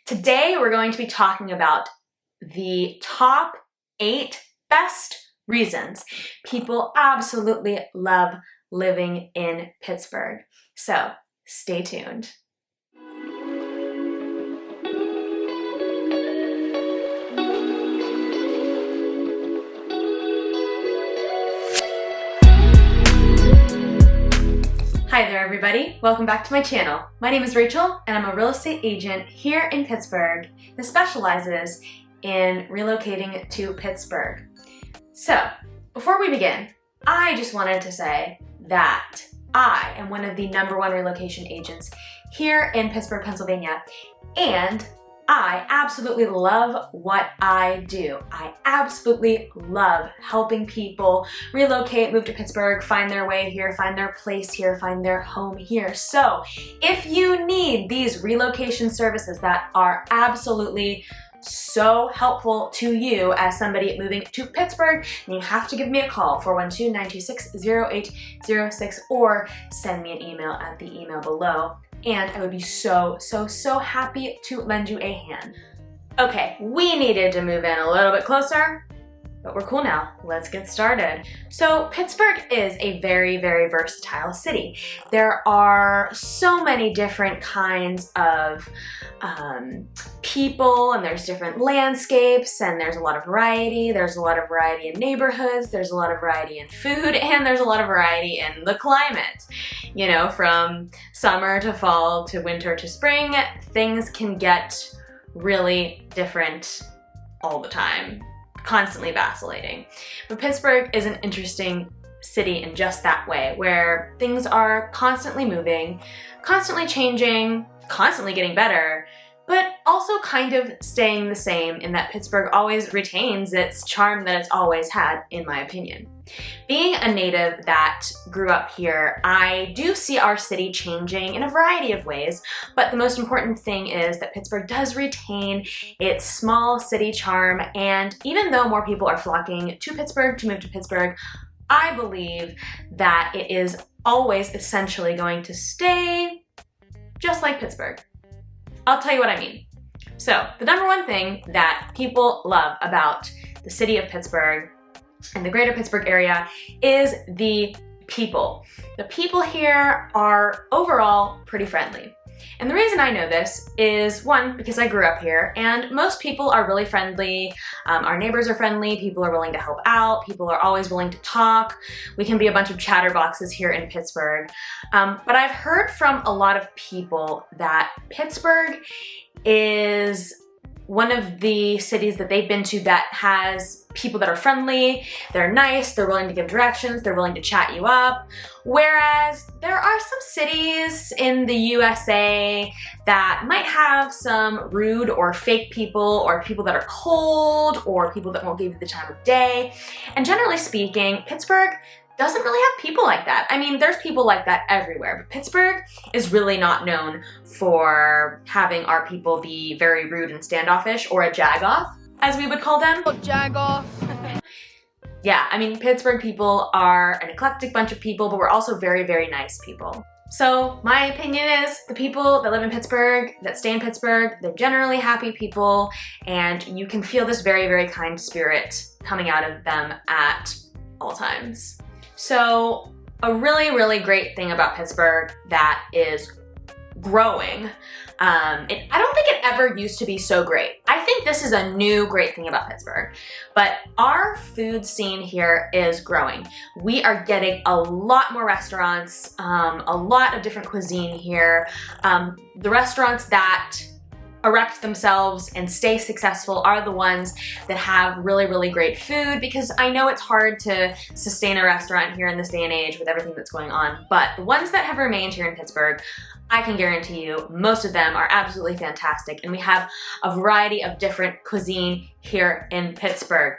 Today we're going to be talking about the top 8 best reasons people absolutely love living in Pittsburgh. So stay tuned. Hi there everybody, welcome back to my channel. My name is Rachel and I'm a real estate agent here in Pittsburgh that specializes in relocating to Pittsburgh. So, before we begin, I just wanted to say that I am one of the #1 relocation agents here in Pittsburgh, Pennsylvania, and I absolutely love what I do. I absolutely love helping people relocate, move to Pittsburgh, find their way here, find their place here, find their home here. So if you need these relocation services that are absolutely so helpful to you as somebody moving to Pittsburgh, then you have to give me a call, 412-926-0806, or send me an email at the email below. And I would be so happy to lend you a hand. Okay, we needed to move in a little bit closer, but we're cool now. Let's get started. So Pittsburgh is a very versatile city. There are so many different kinds of people, and there's different landscapes, and there's a lot of variety. There's a lot of variety in neighborhoods, there's a lot of variety in food, and there's a lot of variety in the climate. You know, from summer to fall to winter to spring, things can get really different all the time, constantly vacillating. But Pittsburgh is an interesting city in just that way, where things are constantly moving, constantly changing, constantly getting better, but also kind of staying the same in that Pittsburgh always retains its charm that it's always had, in my opinion. Being a native that grew up here, I do see our city changing in a variety of ways, but the most important thing is that Pittsburgh does retain its small city charm, and even though more people are flocking to Pittsburgh to move to Pittsburgh, I believe that it is always essentially going to stay just like Pittsburgh. I'll tell you what I mean. So, the #1 thing that people love about the city of Pittsburgh and the Greater Pittsburgh Area is the people. The people here are overall pretty friendly. And the reason I know this is, one, because I grew up here, and most people are really friendly. Our neighbors are friendly, people are willing to help out, people are always willing to talk. We can be a bunch of chatterboxes here in Pittsburgh. But I've heard from a lot of people that Pittsburgh is one of the cities that they've been to that has people that are friendly, they're nice, they're willing to give directions, they're willing to chat you up. Whereas there are some cities in the USA that might have some rude or fake people, or people that are cold, or people that won't give you the time of day. And generally speaking, Pittsburgh doesn't really have people like that. I mean, there's people like that everywhere, but Pittsburgh is really not known for having our people be very rude and standoffish, or a jagoff, as we would call them. Jagoff. Yeah, I mean, Pittsburgh people are an eclectic bunch of people, but we're also very nice people. So my opinion is the people that live in Pittsburgh, that stay in Pittsburgh, they're generally happy people, and you can feel this very kind spirit coming out of them at all times. So a really great thing about Pittsburgh that is growing, I don't think it ever used to be so great. I think this is a new great thing about Pittsburgh, but our food scene here is growing. We are getting a lot more restaurants, a lot of different cuisine here. The restaurants that erect themselves and stay successful are the ones that have really great food, because I know it's hard to sustain a restaurant here in this day and age with everything that's going on, but the ones that have remained here in Pittsburgh, I can guarantee you most of them are absolutely fantastic, and we have a variety of different cuisine here in Pittsburgh.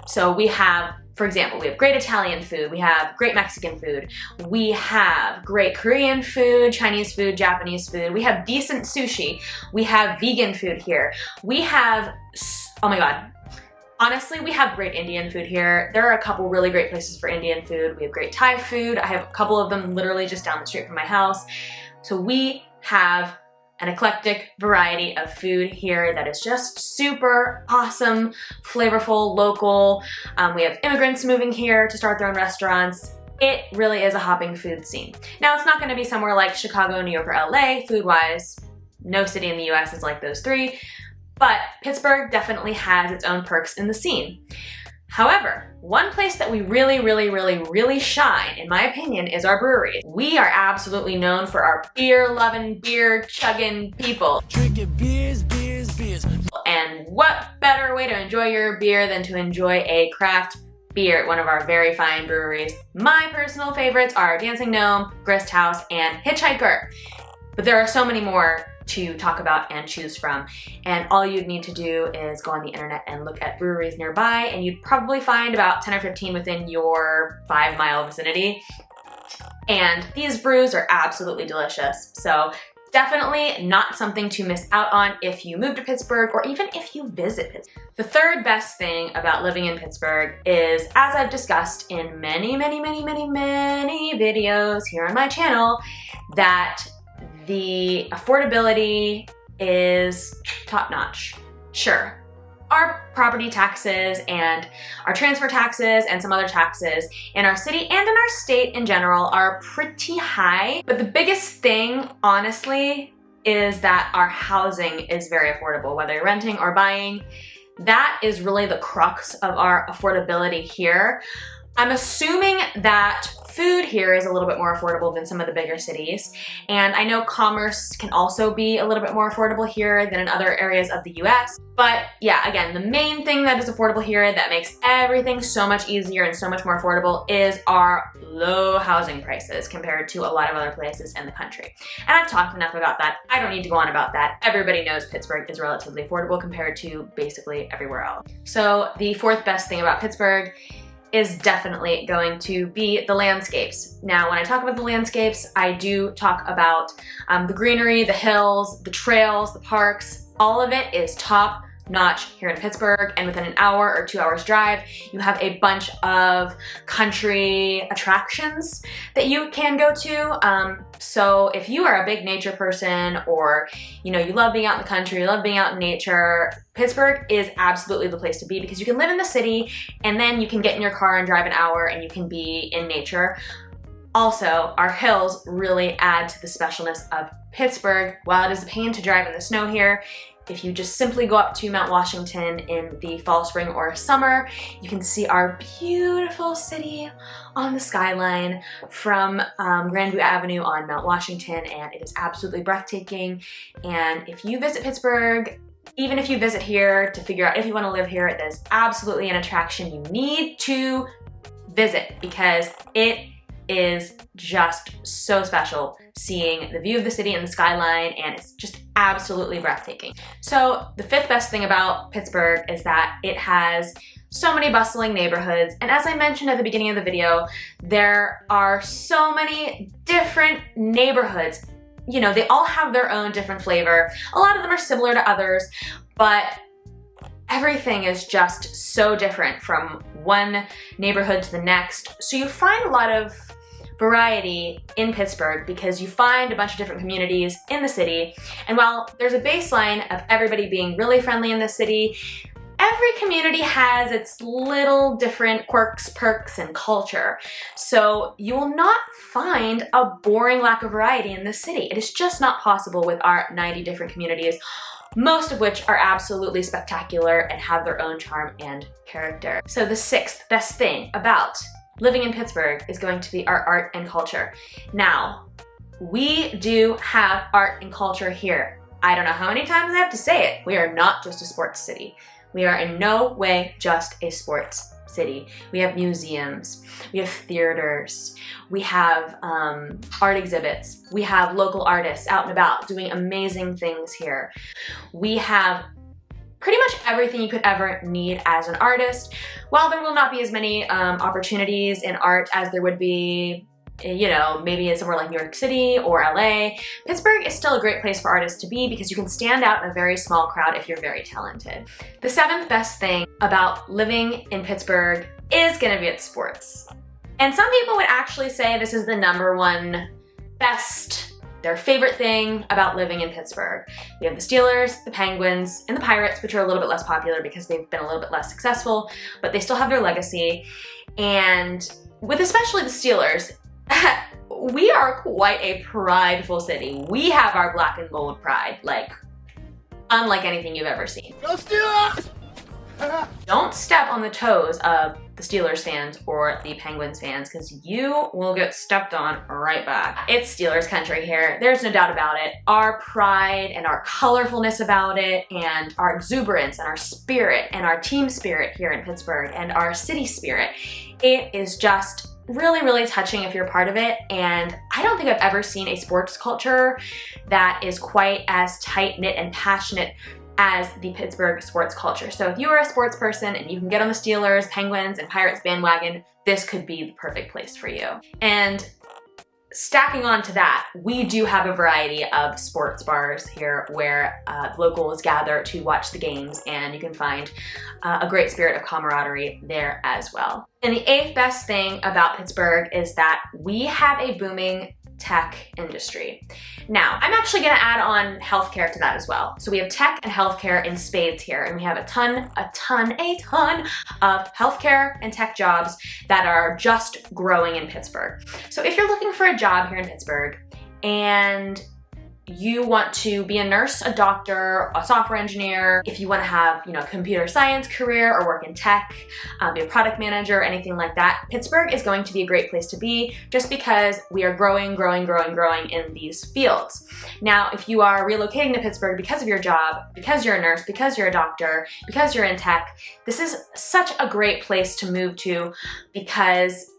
So we have, for example, we have great Italian food, we have great Mexican food, we have great Korean food, Chinese food, Japanese food, we have decent sushi, we have vegan food here, we have, oh my god, honestly, we have great Indian food here. There are a couple really great places for Indian food. We have great Thai food. I have a couple of them literally just down the street from my house. So we have an eclectic variety of food here that is just super awesome, flavorful, local. We have immigrants moving here to start their own restaurants. It really is a hopping food scene. Now, it's not going to be somewhere like Chicago, New York, or LA, food-wise. No city in the US is like those three, but Pittsburgh definitely has its own perks in the scene. However, one place that we really shine, in my opinion, is our breweries. We are absolutely known for our beer-loving, beer-chugging people. Drinking beers. And what better way to enjoy your beer than to enjoy a craft beer at one of our very fine breweries. My personal favorites are Dancing Gnome, Grist House, and Hitchhiker. But there are so many more to talk about and choose from. And all you'd need to do is go on the internet and look at breweries nearby, and you'd probably find about 10 or 15 within your 5-mile vicinity. And these brews are absolutely delicious. So definitely not something to miss out on if you move to Pittsburgh or even if you visit Pittsburgh. The third best thing about living in Pittsburgh is, as I've discussed in many videos here on my channel, that the affordability is top-notch. Sure, our property taxes and our transfer taxes and some other taxes in our city and in our state in general are pretty high, but the biggest thing, honestly, is that our housing is very affordable, whether you're renting or buying. That is really the crux of our affordability here. I'm assuming that food here is a little bit more affordable than some of the bigger cities, and I know commerce can also be a little bit more affordable here than in other areas of the US. But yeah, again, the main thing that is affordable here that makes everything so much easier and so much more affordable is our low housing prices compared to a lot of other places in the country. And I've talked enough about that. I don't need to go on about that. Everybody knows Pittsburgh is relatively affordable compared to basically everywhere else. So the fourth best thing about Pittsburgh is definitely going to be the landscapes. Now, when I talk about the landscapes, I do talk about the greenery, the hills, the trails, the parks. All of it is top notch here in Pittsburgh, and within an hour or 2 hours drive, you have a bunch of country attractions that you can go to. So if you are a big nature person, or you love being out in the country, you love being out in nature, Pittsburgh is absolutely the place to be, because you can live in the city and then you can get in your car and drive an hour and you can be in nature. Also, our hills really add to the specialness of Pittsburgh. While it is a pain to drive in the snow here, if you just simply go up to Mount Washington in the fall, spring, or summer, you can see our beautiful city on the skyline from Grandview Avenue on Mount Washington, and it is absolutely breathtaking. And if you visit Pittsburgh, even if you visit here to figure out if you want to live here, that is absolutely an attraction you need to visit, because it is just so special seeing the view of the city and the skyline, and it's just absolutely breathtaking. So the fifth best thing about Pittsburgh is that it has so many bustling neighborhoods, and as I mentioned at the beginning of the video, there are so many different neighborhoods. They all have their own different flavor. A lot of them are similar to others, but everything is just so different from one neighborhood to the next. So you find a lot of variety in Pittsburgh because you find a bunch of different communities in the city. And while there's a baseline of everybody being really friendly in the city, every community has its little different quirks, perks, and culture. So you will not find a boring lack of variety in this city. It is just not possible with our 90 different communities, most of which are absolutely spectacular and have their own charm and character. So the sixth best thing about living in Pittsburgh is going to be our art and culture. Now, we do have art and culture here. I don't know how many times I have to say it. We are not just a sports city. We are in no way just a sports city. We have museums, we have theaters, we have art exhibits, we have local artists out and about doing amazing things here. We have pretty much everything you could ever need as an artist. While there will not be as many opportunities in art as there would be, maybe in somewhere like New York City or LA, Pittsburgh is still a great place for artists to be because you can stand out in a very small crowd if you're very talented. The seventh best thing about living in Pittsburgh is gonna be its sports. And some people would actually say this is the #1 best their favorite thing about living in Pittsburgh. We have the Steelers, the Penguins, and the Pirates, which are a little bit less popular because they've been a little bit less successful, but they still have their legacy. And with especially the Steelers, we are quite a prideful city. We have our black and gold pride, like unlike anything you've ever seen. Go Steelers! Don't step on the toes of the Steelers fans or the Penguins fans, because you will get stepped on right back. It's Steelers country here. There's no doubt about it. Our pride and our colorfulness about it, and our exuberance and our spirit and our team spirit here in Pittsburgh and our city spirit, it is just really, really touching if you're part of it. And I don't think I've ever seen a sports culture that is quite as tight-knit and passionate as the Pittsburgh sports culture. So if you are a sports person and you can get on the Steelers, Penguins, and Pirates bandwagon, this could be the perfect place for you. And stacking on to that, we do have a variety of sports bars here where locals gather to watch the games, and you can find a great spirit of camaraderie there as well. And the eighth best thing about Pittsburgh is that we have a booming tech industry. Now, I'm actually gonna add on healthcare to that as well. So we have tech and healthcare in spades here, and we have a ton of healthcare and tech jobs that are just growing in Pittsburgh. So if you're looking for a job here in Pittsburgh and you want to be a nurse, a doctor, a software engineer, if you want to have, a computer science career or work in tech, be a product manager, anything like that, Pittsburgh is going to be a great place to be just because we are growing in these fields. Now, if you are relocating to Pittsburgh because of your job, because you're a nurse, because you're a doctor, because you're in tech, this is such a great place to move to because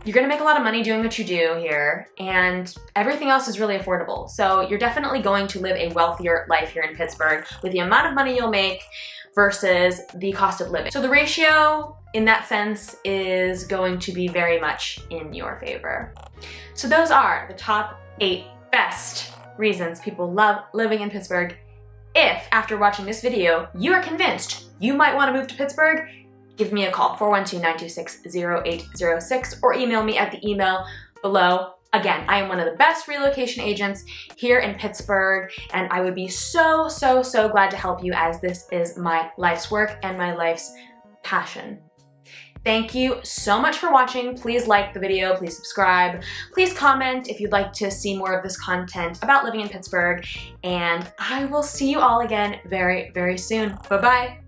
you're gonna make a lot of money doing what you do here, and everything else is really affordable. So you're definitely going to live a wealthier life here in Pittsburgh with the amount of money you'll make versus the cost of living. So the ratio in that sense is going to be very much in your favor. So those are the top 8 best reasons people love living in Pittsburgh. If after watching this video, you are convinced you might wanna move to Pittsburgh, give me a call, 412-926-0806, or email me at the email below. Again, I am one of the best relocation agents here in Pittsburgh, and I would be so glad to help you, as this is my life's work and my life's passion. Thank you so much for watching. Please like the video, please subscribe, please comment if you'd like to see more of this content about living in Pittsburgh, and I will see you all again very soon. Bye-bye.